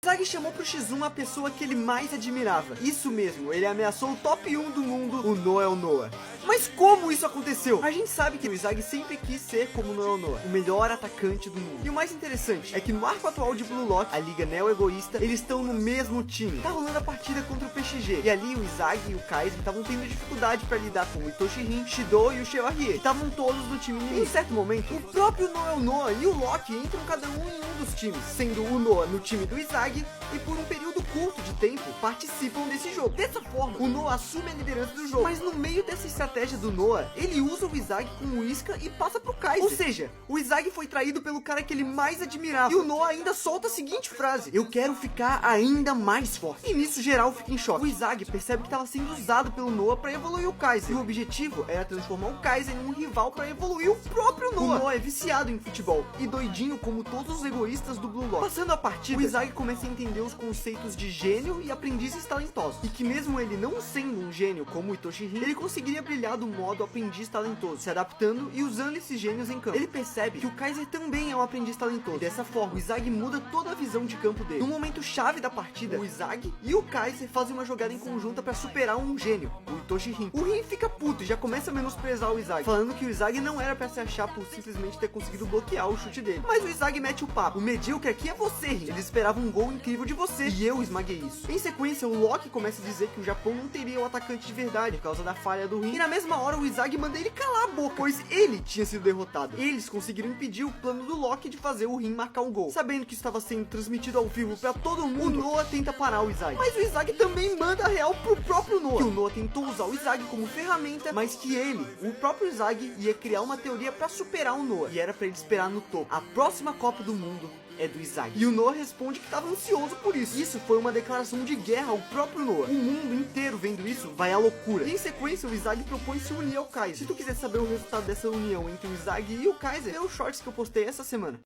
Izagi chamou pro X1 a pessoa que ele mais admirava. Isso mesmo, ele ameaçou o top 1 do mundo, o Noel Noah. Mas como isso aconteceu? A gente sabe que o Izagi sempre quis ser como o Noel Noah, o melhor atacante do mundo. E o mais interessante é que no arco atual de Blue Lock, a Liga Neo-Egoísta, eles estão no mesmo time. Tá rolando a partida contra o PXG. E ali o Izagi e o Kaiser estavam tendo dificuldade para lidar com o Itoshi-Rin, Shido e o Chevalier. Estavam todos no time inimigo. Em certo momento, o próprio Noel Noah e o Loki entram cada um em um dos times, sendo o Noah no time do Izagi e por um período curto de tempo participam desse jogo. Dessa forma, o Noah assume a liderança do jogo. Mas no meio dessa estratégia do Noah, ele usa o Izagi com o isca e passa pro Kaiser. Ou seja, o Izagi foi traído pelo cara que ele mais admirava. E o Noah ainda solta a seguinte frase: eu quero ficar ainda mais forte. E nisso geral fica em choque. O Izagi percebe que estava sendo usado pelo Noah para evoluir o Kaiser. E o objetivo era transformar o Kaiser em um rival para evoluir o próprio Noah. O Noah é viciado em futebol e doidinho como todos os egoístas do Blue Lock. Passando a partida, o Izagi começa a entender os conceitos de gênio e aprendizes talentosos. E que mesmo ele não sendo um gênio como o Itoshi-Rin, ele conseguiria brilhar do modo aprendiz talentoso, se adaptando e usando esses gênios em campo. Ele percebe que o Kaiser também é um aprendiz talentoso. E dessa forma, o Izagi muda toda a visão de campo dele. No momento chave da partida, o Izagi e o Kaiser fazem uma jogada em conjunta para superar um gênio, o Itoshi-Rin. O Rin fica puto e já começa a menosprezar o Izagi, falando que o Izagi não era para se achar por simplesmente ter conseguido bloquear o chute dele. Mas o Izagi mete o papo: o medíocre aqui é você, Rin. Eles esperavam um gol incrível de você e eu esmaguei isso. Em sequência, o Loki começa a dizer que o Japão não teria o atacante de verdade por causa da falha do Rin. E na mesma hora, o Izagi manda ele calar a boca, pois ele tinha sido derrotado. Eles conseguiram impedir o plano do Loki de fazer o Rin marcar um gol. Sabendo que estava sendo transmitido ao vivo para todo mundo, o Noah tenta parar o Izagi. Mas o Izagi também manda a real pro próprio Noah. Que o Noah tentou usar o Izagi como ferramenta, mas que ele, o próprio Izagi, ia criar uma teoria para superar o Noah. E era para ele esperar no topo. A próxima Copa do Mundo é do Izagi. E o Noah responde que estava ansioso por isso. Isso foi uma declaração de guerra ao próprio Noah. O mundo inteiro vendo isso vai à loucura. E em sequência, o Izagi propõe se unir ao Kaiser. Se tu quiser saber o resultado dessa união entre o Izagi e o Kaiser, é os shorts que eu postei essa semana.